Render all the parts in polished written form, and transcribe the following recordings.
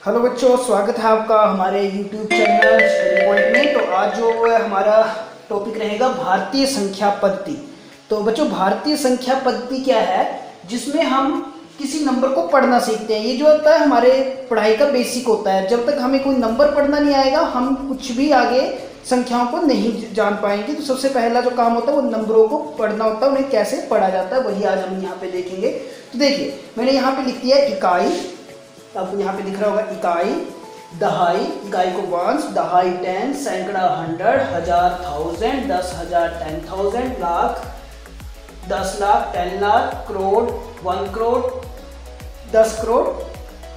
Hello बच्चों, स्वागत है आपका हमारे YouTube चैनल स्टडी पॉइंट में। तो आज जो है हमारा टॉपिक रहेगा भारतीय संख्या पद्धति। तो बच्चों, भारतीय संख्या पद्धति क्या है, जिसमें हम किसी नंबर को पढ़ना सीखते हैं। ये जो होता है हमारे पढ़ाई का बेसिक होता है। जब तक हमें कोई नंबर पढ़ना नहीं आएगा, हम कुछ भी आगे संख्याओं को नहीं जान पाएंगे। तो सबसे पहला जो काम होता है वो नंबरों को पढ़ना होता है, उन्हें कैसे पढ़ा जाता है वही आज हम यहाँ पे देखेंगे। तो देखिए, मैंने यहाँ पे लिख दिया इकाई, आपको यहाँ पे दिख रहा होगा इकाई, दहाई, इकाई को वंस, दहाई टेन, सैकड़ा हंड्रेड, हजार थाउजेंड, 10,000 10,000, लाख 10 लाख 10 लाख, करोड़ 1 करोड़, 10 करोड़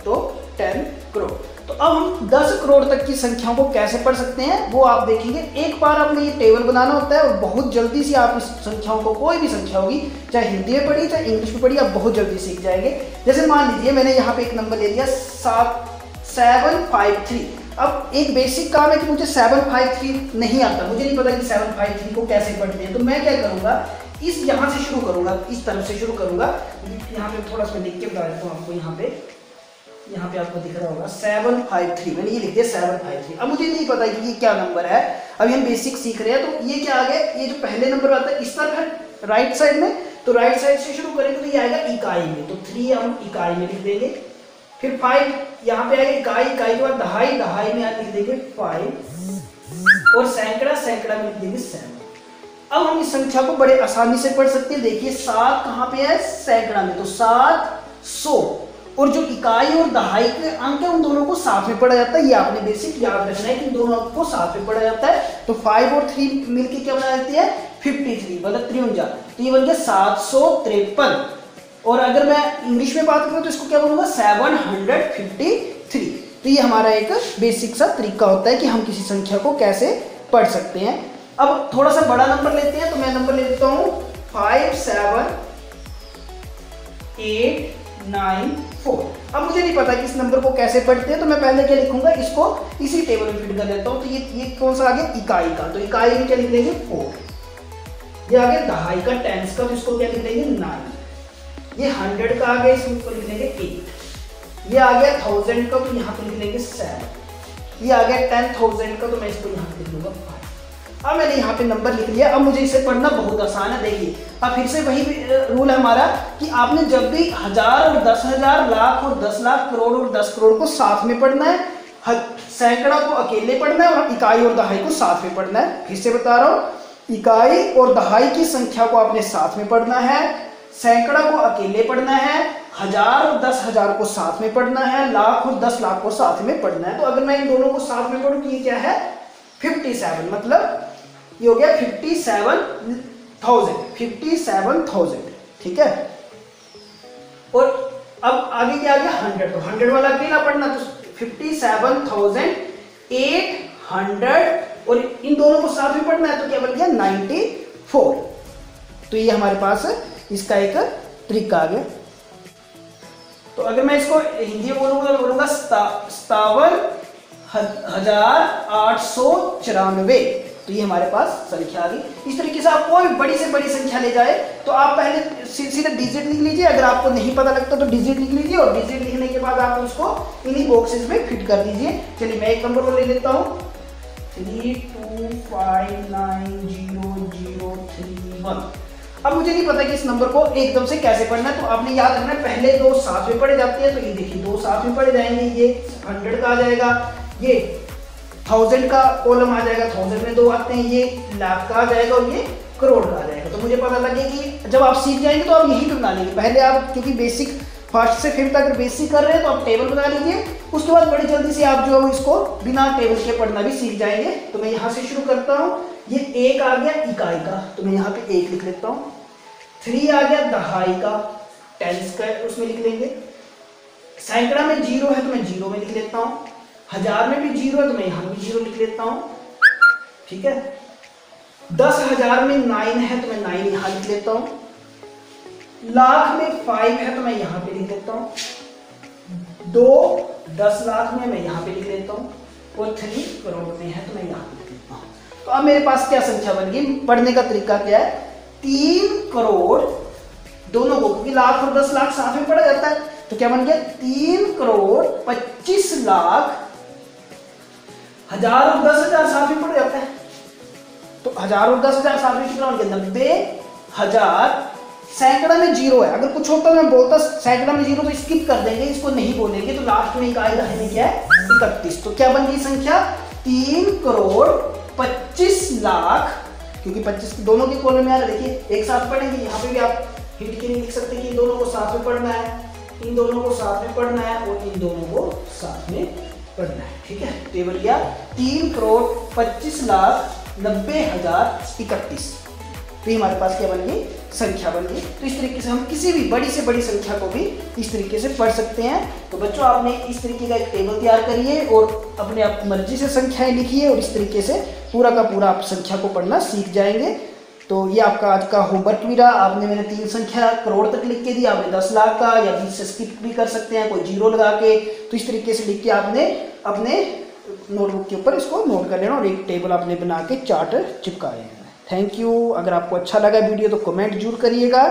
तो 10 करोड़। तो अब हम 10 करोड़ तक की संख्याओं को कैसे पढ़ सकते हैं वो आप देखेंगे। एक बार आपने ये टेबल बनाना होता है और बहुत जल्दी से आप इस संख्याओं को, कोई भी संख्या होगी, चाहे हिंदी में पढ़ी चाहे इंग्लिश में पढ़ी, आप बहुत जल्दी सीख जाएंगे। जैसे मान लीजिए मैंने यहाँ पे एक नंबर ले लिया 753। अब एक बेसिक काम है कि मुझे 753 नहीं आता, मुझे नहीं पता कि 753 को कैसे पढ़ते हैं। तो मैं क्या करूँगा, इस यहाँ से शुरू करूँगा, इस तरफ से शुरू करूँगा। यहाँ पे थोड़ा सा लिख के बता देता हूँ आपको। यहाँ पे आपको दिख रहा होगा 753, मैंने ये लिख दिया 753। अब मुझे नहीं पता कि ये क्या नंबर है, अभी हम बेसिक सीख रहे हैं। तो ये क्या आ गया, ये जो पहले नंबर आता है इस तरफ है राइट साइड में, तो राइट साइड से शुरू करेंगे तो ये आएगा इकाई में, तो 3 हम इकाई में लिख देंगे। फिर 5 यहाँ पे आएगा इकाई, इकाई के बाद दहाई, दहाई में लिख देंगे 5, और सैकड़ा, सैकड़ा में लिख देंगे 7। अब हम इस संख्या को बड़े आसानी से पढ़ सकते हैं। देखिए 7 कहाँ पे है, सैकड़ा में, तो 700। और जो इकाई और दहाई के अंक है उन दोनों को साथ में पढ़ा जाता है। ये आपने बेसिक याद रखना है कि इन दोनों अंक को साथ में पढ़ा जाता है। तो 5 और 3 मिलके क्या बना जाती है, 53, मतलब 53। तो ये बन गया 753। और अगर मैं इंग्लिश में बात करूं तो इसको क्या बोलूंगा, 753। तो ये हमारा एक बेसिक सा तरीका होता है कि हम किसी संख्या को कैसे पढ़ सकते हैं। अब थोड़ा सा बड़ा नंबर लेते हैं, तो मैं नंबर ले लेता हूं 57894। अब मुझे नहीं पता कि इस नंबर को कैसे पढ़ते हैं, तो मैं पहले क्या लिखूंगा, इसको इसी टेबल में फिट कर लेता हूं। तो ये कौन सा आ गया, इकाई का, तो इकाई में क्या लिख देंगे 4। ये आ गया दहाई का, टेंस का, तो इसको क्या लिख देंगे 9। ये 100 का आ गया, इसको लिख देंगे 8। ये आ गया 1000 का, तो यहाँ पे लिख लेंगे 7। ये आ गया 10,000 का, तो मैं इसको यहाँ पे लिख लूंगा 5। अब मैंने यहाँ पे नंबर लिख लिया। अब मुझे इसे पढ़ना बहुत आसान है। देखिए अब फिर से वही रूल है हमारा कि आपने जब भी 1000 और 10,000, लाख और 10 लाख, करोड़ और 10 करोड़ को साथ में पढ़ना है, सैकड़ा को अकेले पढ़ना है, और इकाई और दहाई को साथ में पढ़ना है। फिर से बता रहा हूँ, इकाई और दहाई की संख्या को आपने साथ में पढ़ना है, सैकड़ा को अकेले पढ़ना है, 1000 और 10,000 को साथ में पढ़ना है, लाख और 10 लाख को साथ में पढ़ना है। तो अगर मैं इन दोनों को साथ में पढ़ूं तो ये क्या है, 57, मतलब ये हो गया 57,000। ठीक है। और अब आगे क्या आ गया 100, तो 100 वाला अकेला पढ़ना, तो 57,800, और इन दोनों को साथ में पढ़ना है, तो क्या बन गया 94। तो ये हमारे पास इसका एक ट्रिक आ गया। तो अगर मैं इसको हिंदी में बोलूंगा तो बोलूंगा 57,894। तो ये हमारे पास संख्या आ गई। इस तरीके से आप कोई बड़ी से बड़ी संख्या ले जाए तो आप पहले सीधे डिजिट लिख लीजिए। अगर आपको नहीं पता लगता तो डिजिट लिख लीजिए, और डिजिट लिखने के बाद आप उसको इन्हीं बॉक्सेस में फिट कर दीजिए। चलिए मैं एक नंबर को ले लेता हूँ, 3259031। अब मुझे नहीं पता कि इस नंबर को एकदम से कैसे पढ़ना है, तो आपने याद रखना है पहले 2 साथ में पढ़े जाते हैं। तो ये देखिए 2 साथ में पढ़े जाएंगे, ये 100 का आ जाएगा, ये 1000 का कॉलम आ जाएगा, 1000 में 2 आते हैं, ये लाख का आ जाएगा, और ये करोड़ का आ जाएगा। तो मुझे पता लगे कि जब आप सीख जाएंगे तो आप यही बना लेंगे। पहले आप, क्योंकि बेसिक फर्स्ट से 5th तक बेसिक कर रहे हैं, तो आप टेबल बना लीजिए। उसके बाद बड़ी जल्दी से आप जो इसको बिना टेबल के पढ़ना भी सीख जाएंगे। तो मैं यहाँ से शुरू करता हूँ। ये 1 आ गया इकाई का, तो मैं यहाँ पे 1 लिख लेता हूँ। 3 आ गया दहाई का, टेंस का, उसमें लिख लेंगे। सैकड़ा में 0 है तो मैं 0 में लिख लेता हूँ। 1000 में भी 0 है तो मैं यहाँ भी 0 लिख लेता हूँ। ठीक है। 10,000 में 9 है तो मैं 9 यहाँ लिख लेता हूँ। लाख में 5 है तो मैं यहाँ पे लिख लेता हूँ। 10 लाख में मैं यहाँ पे लिख लेता हूँ, और 3 करोड़ में है तो मैं यहाँ पे लिख लेता हूँ। तो अब मेरे पास क्या संख्या बन गई, पढ़ने का तरीका क्या है, 3 करोड़, दोनों को, क्योंकि लाख और 10 लाख साथ में पढ़ा जाता है, तो क्या बन गया 3,25,00,000 हजार और 10,000 साथ में पड़ जाता है। तो हजार और 10,000 साथ में कितना बन गया 90,000। सैकड़ा में जीरो है, अगर कुछ होता मैं बोलता सैकड़ा में जीरो तो स्किप कर देंगे, इसको नहीं बोलेंगे, तो लास्ट में एक आएगा है क्या है 31। तो क्या बन गई संख्या 3,25,00,000, क्योंकि 25 दोनों के कॉलम में आ रहा है। देखिए एक साथ पढ़ेंगे, यहाँ पे भी आप हिंट के लिए लिख सकते हैं कि इन दोनों को साथ में पढ़ना है, इन दोनों को साथ में पढ़ना है और इन दोनों को साथ में पढ़ना है। ठीक है, टेबल क्या 3,25,90,031। तो हमारे पास क्या बन गई संख्या बन गई। तो इस तरीके से हम किसी भी बड़ी से बड़ी संख्या को भी इस तरीके से पढ़ सकते हैं। तो बच्चों आपने इस तरीके का एक टेबल तैयार करिए और अपने आप मर्जी से संख्याएं लिखिए और इस तरीके से पूरा का पूरा आप संख्या को पढ़ना सीख जाएंगे। तो ये आपका आज का होमवर्क भी रहा। आपने मैंने 3 संख्या करोड़ तक लिख के दी, आपने 10 लाख का या 20 से स्किप भी कर सकते हैं, कोई जीरो लगा के। तो इस तरीके से लिख के आपने अपने नोटबुक के ऊपर इसको नोट कर लेना और एक टेबल आपने बना के चार्ट चिपका लेना। Thank you. अगर आपको अच्छा लगा वीडियो तो कमेंट जरूर करिएगा।